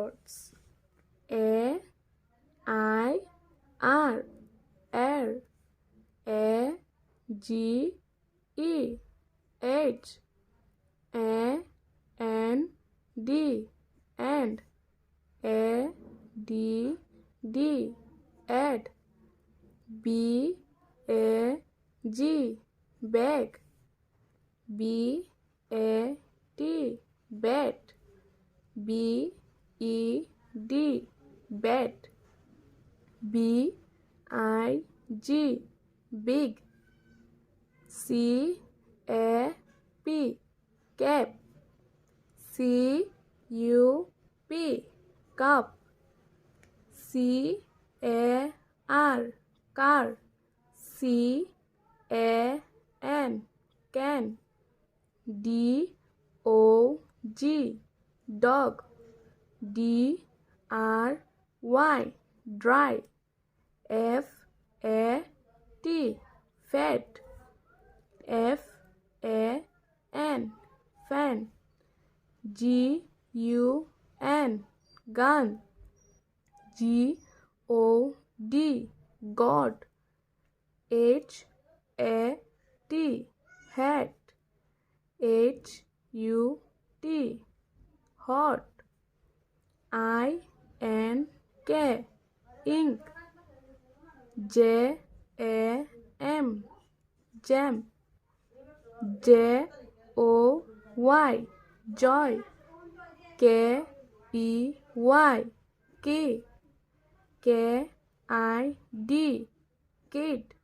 carrots. A I R air. A G E H. A N D and. A D D add. B A G bag. B A T bat. B E D bat. B I G big. C A P cap. C U P cup. C A R car. C A N can. D O G dog. D R Y dry. F A T fat. F A N fan. G U N gun. G O D God. H A T hat. H U T hot. I N K ink. J A M jam. J O Y joy. K E Y key. K I D kid.